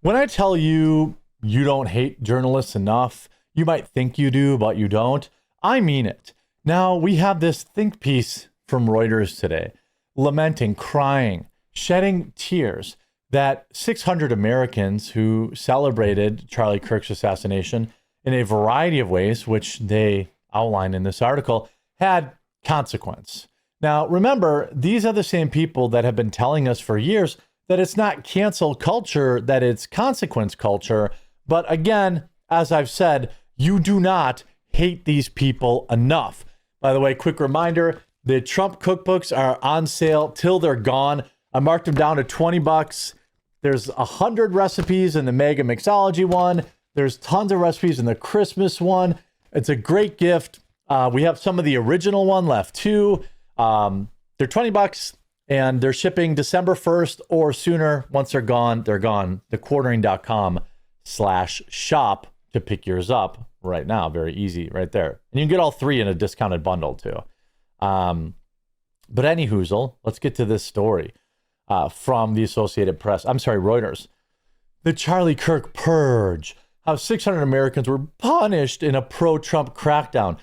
When I tell you you don't hate journalists enough, you might think you do, but you don't. I mean it. Now, we have this think piece from Reuters today, lamenting, crying, shedding tears that 600 Americans who celebrated Charlie Kirk's assassination in a variety of ways, which they outline in this article, had consequence. Now, remember, these are the same people that have been telling us for years that it's not cancel culture, that it's consequence culture. But again, as I've said, you do not hate these people enough. By the way, quick reminder, the Trump cookbooks are on sale till they're gone. I marked them down to $20. There's 100 recipes in the Mega Mixology one. There's tons of recipes in the Christmas one. It's a great gift. We have some of the original one left too. They're $20 and they're shipping December 1st or sooner. Once they're gone, they're gone. thequartering.com/shop to pick yours up right now. Very easy right there. And you can get all three in a discounted bundle too. But any hoozle, let's get to this story from the Associated Press. I'm sorry, Reuters. The Charlie Kirk purge. How 600 Americans were punished in a pro-Trump crackdown.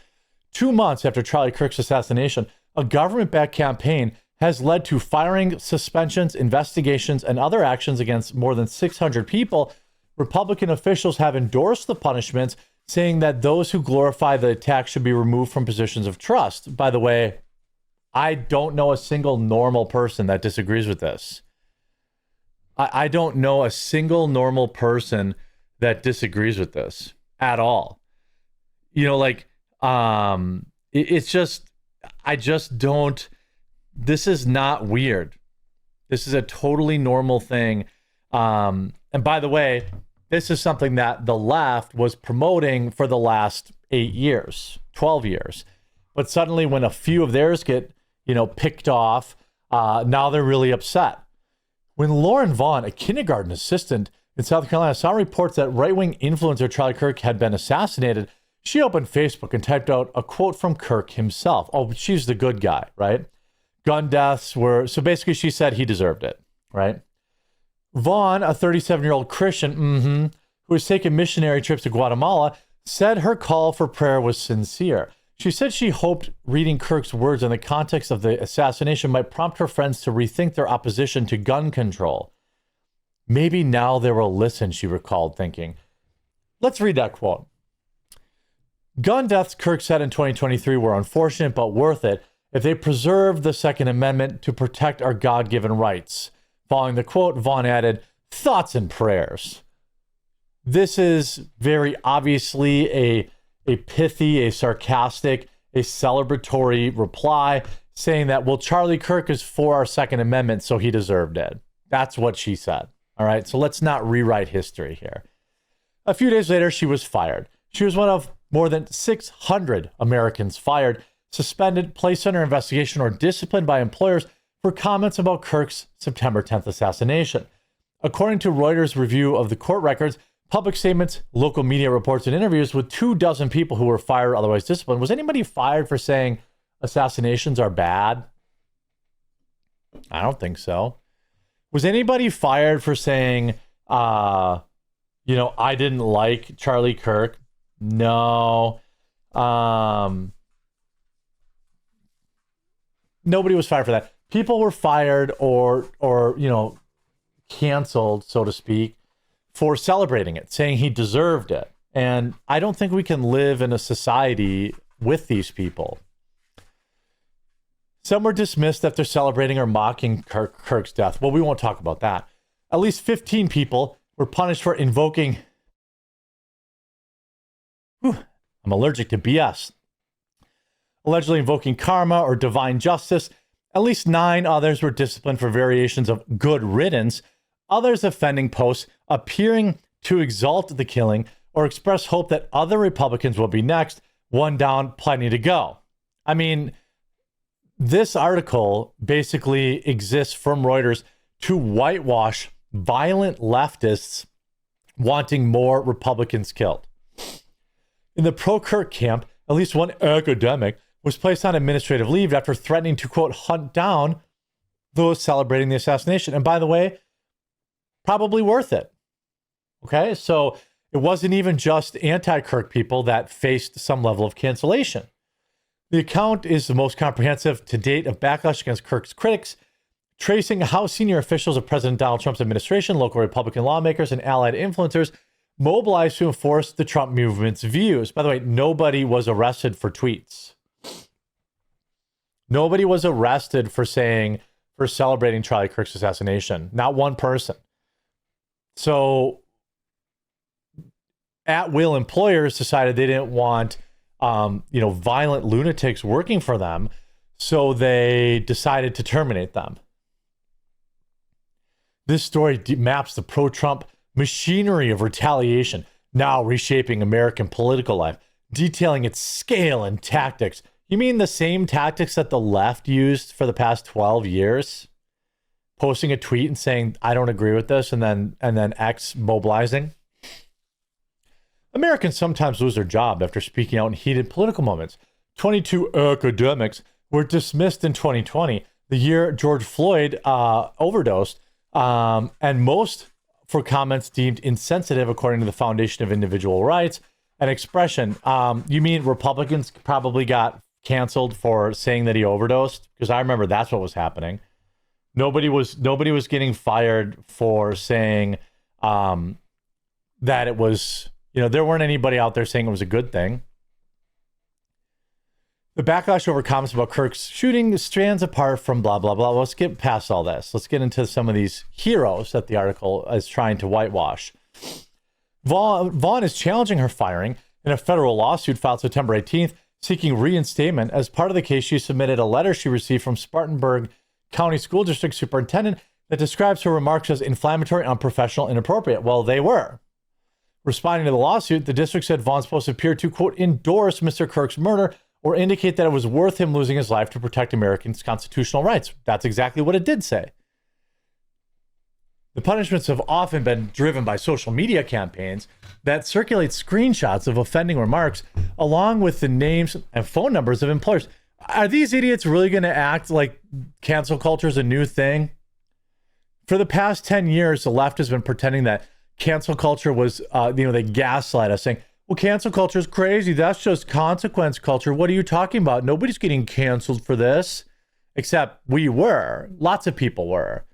2 months after Charlie Kirk's assassination, a government-backed campaign has led to firing, suspensions, investigations, and other actions against more than 600 people. Republican officials have endorsed the punishments, saying that those who glorify the attack should be removed from positions of trust. By the way, I don't know a single normal person that disagrees with this. I don't know a single normal person that disagrees with this at all. You know, like, it's just, I just don't, this is not weird. This is a totally normal thing. And by the way, this is something that the left was promoting for the last 8 years, 12 years. But suddenly when a few of theirs get, picked off, now they're really upset. When Lauren Vaughn, a kindergarten assistant in South Carolina, saw reports that right-wing influencer Charlie Kirk had been assassinated, she opened Facebook and typed out a quote from Kirk himself. Oh, she's the good guy, right? Gun deaths were, so basically she said he deserved it, right? Vaughn, a 37-year-old Christian, who has taken missionary trips to Guatemala, said her call for prayer was sincere. She said she hoped reading Kirk's words in the context of the assassination might prompt her friends to rethink their opposition to gun control. Maybe now they will listen, she recalled, thinking. Let's read that quote. Gun deaths, Kirk said in 2023, were unfortunate but worth it if they preserved the Second Amendment to protect our God-given rights. Following the quote, Vaughn added, thoughts and prayers. This is very obviously a pithy, a sarcastic, a celebratory reply saying that, well, Charlie Kirk is for our Second Amendment, so he deserved it. That's what she said. All right, so let's not rewrite history here. A few days later, she was fired. She was one of more than 600 Americans fired, suspended, placed under investigation, or disciplined by employers for comments about Kirk's September 10th assassination. According to Reuters' review of the court records, public statements, local media reports, and interviews with 24 people who were fired or otherwise disciplined. Was anybody fired for saying assassinations are bad? I don't think so. Was anybody fired for saying, I didn't like Charlie Kirk? No. Nobody was fired for that. People were fired or canceled, so to speak, for celebrating it, saying he deserved it. And I don't think we can live in a society with these people. Some were dismissed after celebrating or mocking Kirk's death. Well, we won't talk about that. At least 15 people were punished for invoking... I'm allergic to BS. Allegedly invoking karma or divine justice. At least 9 others were disciplined for variations of good riddance. Others offending posts appearing to exalt the killing or express hope that other Republicans will be next. One down, plenty to go. I mean, this article basically exists from Reuters to whitewash violent leftists wanting more Republicans killed. In the pro-Kirk camp, at least one academic was placed on administrative leave after threatening to, quote, hunt down those celebrating the assassination. And by the way, probably worth it. Okay, so it wasn't even just anti-Kirk people that faced some level of cancellation. The account is the most comprehensive to date of backlash against Kirk's critics, tracing how senior officials of President Donald Trump's administration, local Republican lawmakers, and allied influencers mobilized to enforce the Trump movement's views. By the way, nobody was arrested for tweets. Nobody was arrested for celebrating Charlie Kirk's assassination. Not one person. So at-will employers decided they didn't want violent lunatics working for them, so they decided to terminate them. This story maps the pro-Trump machinery of retaliation, now reshaping American political life, detailing its scale and tactics. You mean the same tactics that the left used for the past 12 years? Posting a tweet and saying, I don't agree with this, and then X mobilizing? Americans sometimes lose their job after speaking out in heated political moments. 22 academics were dismissed in 2020, the year George Floyd overdosed, and most for comments deemed insensitive according to the Foundation of Individual Rights and Expression. You mean Republicans probably got canceled for saying that he overdosed? Because I remember that's what was happening. Nobody was getting fired for saying that it was, there weren't anybody out there saying it was a good thing. The backlash over comments about Kirk's shooting strands apart from blah, blah, blah. Let's get past all this. Let's get into some of these heroes that the article is trying to whitewash. Vaughn is challenging her firing in a federal lawsuit filed September 18th, seeking reinstatement. As part of the case, she submitted a letter she received from Spartanburg County School District Superintendent that describes her remarks as inflammatory, unprofessional, inappropriate. Well, they were. Responding to the lawsuit, the district said Vaughn's post appeared to, quote, endorse Mr. Kirk's murder or indicate that it was worth him losing his life to protect Americans' constitutional rights. That's exactly what it did say. The punishments have often been driven by social media campaigns that circulate screenshots of offending remarks along with the names and phone numbers of employers. Are these idiots really going to act like cancel culture is a new thing? For the past 10 years, the left has been pretending that cancel culture was, they gaslight us saying, well, cancel culture is crazy. That's just consequence culture. What are you talking about? Nobody's getting canceled for this. Except we were. Lots of people were.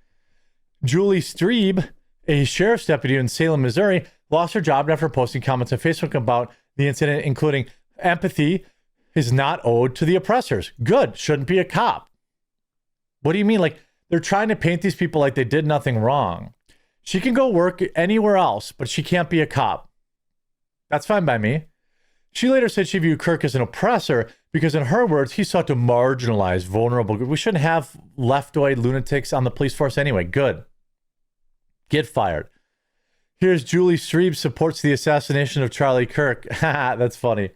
Julie Streb, a sheriff's deputy in Salem, Missouri, lost her job after posting comments on Facebook about the incident, including empathy is not owed to the oppressors. Good. Shouldn't be a cop. What do you mean? Like, they're trying to paint these people like they did nothing wrong. She can go work anywhere else, but she can't be a cop. That's fine by me. She later said she viewed Kirk as an oppressor because, in her words, he sought to marginalize vulnerable groups. We shouldn't have leftoid lunatics on the police force anyway. Good. Get fired. Here's Julie Streb supports the assassination of Charlie Kirk. That's funny.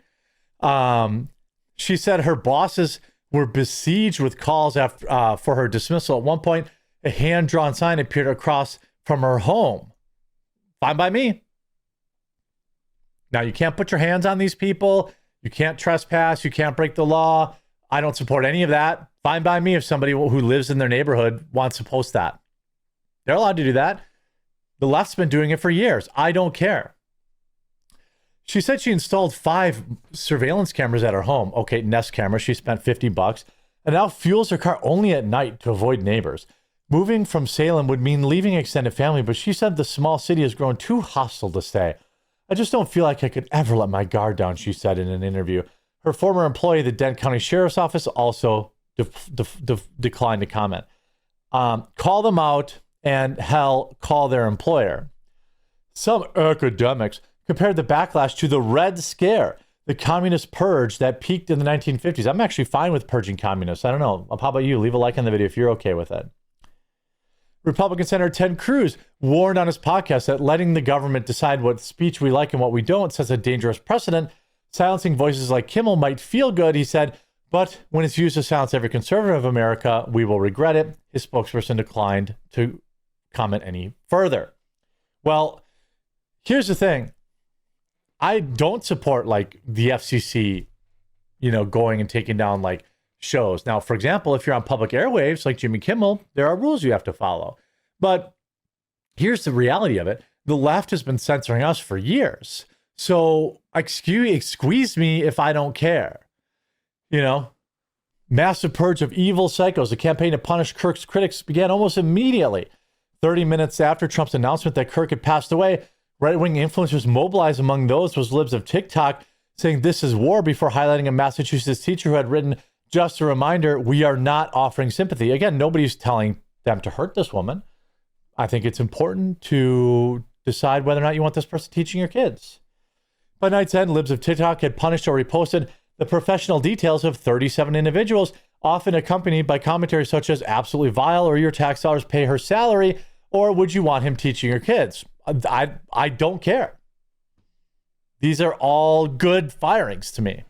She said her bosses were besieged with calls after for her dismissal. At one point, a hand-drawn sign appeared across from her home. Fine by me. Now, you can't put your hands on these people. You can't trespass. You can't break the law. I don't support any of that. Fine by me if somebody who lives in their neighborhood wants to post that. They're allowed to do that. The left's been doing it for years. I don't care. She said she installed 5 surveillance cameras at her home. Okay, Nest cameras. She spent $50 and now fuels her car only at night to avoid neighbors. Moving from Salem would mean leaving extended family, but she said the small city has grown too hostile to stay. I just don't feel like I could ever let my guard down, she said in an interview. Her former employee, the Dent County Sheriff's Office, also declined to comment. Call them out and hell, call their employer. Some academics compared the backlash to the Red Scare, the communist purge that peaked in the 1950s. I'm actually fine with purging communists. I don't know. How about you? Leave a like on the video if you're okay with it. Republican Senator Ted Cruz warned on his podcast that letting the government decide what speech we like and what we don't sets a dangerous precedent. Silencing voices like Kimmel might feel good, he said, but when it's used to silence every conservative of America, we will regret it. His spokesperson declined to comment any further. Well, here's the thing. I don't support like the FCC, going and taking down like shows. Now, for example, if you're on public airwaves like Jimmy Kimmel, there are rules you have to follow. But here's the reality of it. the left has been censoring us for years. So squeeze me if I don't care. You know, massive purge of evil psychos. The campaign to punish Kirk's critics began almost immediately. 30 minutes after Trump's announcement that Kirk had passed away, right-wing influencers mobilized among those was libs of TikTok saying this is war before highlighting a Massachusetts teacher who had written, just a reminder, we are not offering sympathy. Again, nobody's telling them to hurt this woman. I think it's important to decide whether or not you want this person teaching your kids. By night's end, libs of TikTok had punished or reposted the professional details of 37 individuals, often accompanied by commentary such as absolutely vile or your tax dollars pay her salary, or would you want him teaching your kids? I don't care. These are all good firings to me.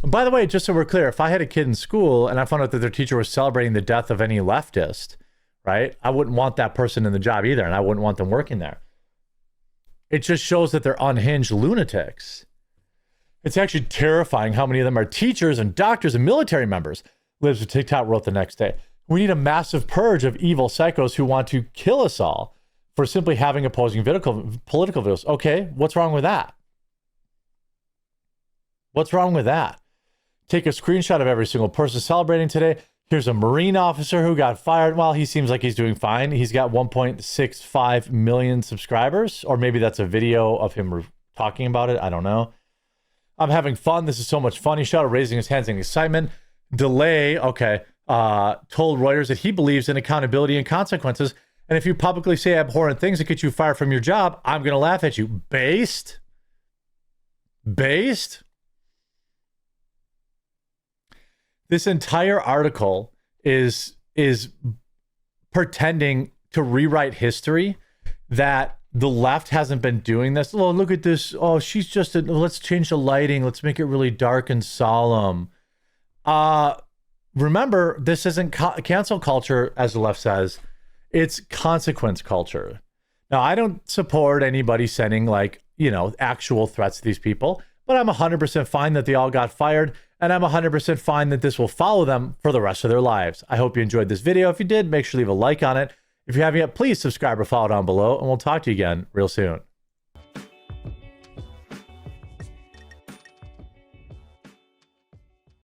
And by the way, just so we're clear, if I had a kid in school and I found out that their teacher was celebrating the death of any leftist, right, I wouldn't want that person in the job either, and I wouldn't want them working there. It just shows that they're unhinged lunatics. It's actually terrifying how many of them are teachers and doctors and military members. Libs of TikTok wrote the next day, we need a massive purge of evil psychos who want to kill us all for simply having opposing political views. Okay, what's wrong with that? What's wrong with that? Take a screenshot of every single person celebrating today. Here's a Marine officer who got fired. Well, he seems like he's doing fine. He's got 1.65 million subscribers, or maybe that's a video of him talking about it. I don't know. I'm having fun. This is so much fun. He shouted, raising his hands in excitement. Delay, okay, told Reuters that he believes in accountability and consequences. And if you publicly say abhorrent things that get you fired from your job, I'm going to laugh at you. Based? This entire article is pretending to rewrite history, that the left hasn't been doing this. Oh, look at this. Oh, she's just, let's change the lighting. Let's make it really dark and solemn. Remember, this isn't cancel culture, as the left says. It's consequence culture. Now, I don't support anybody sending actual threats to these people, but I'm 100% fine that they all got fired. And I'm 100% fine that this will follow them for the rest of their lives. I hope you enjoyed this video. If you did, make sure to leave a like on it. If you haven't yet, please subscribe or follow down below, and we'll talk to you again real soon.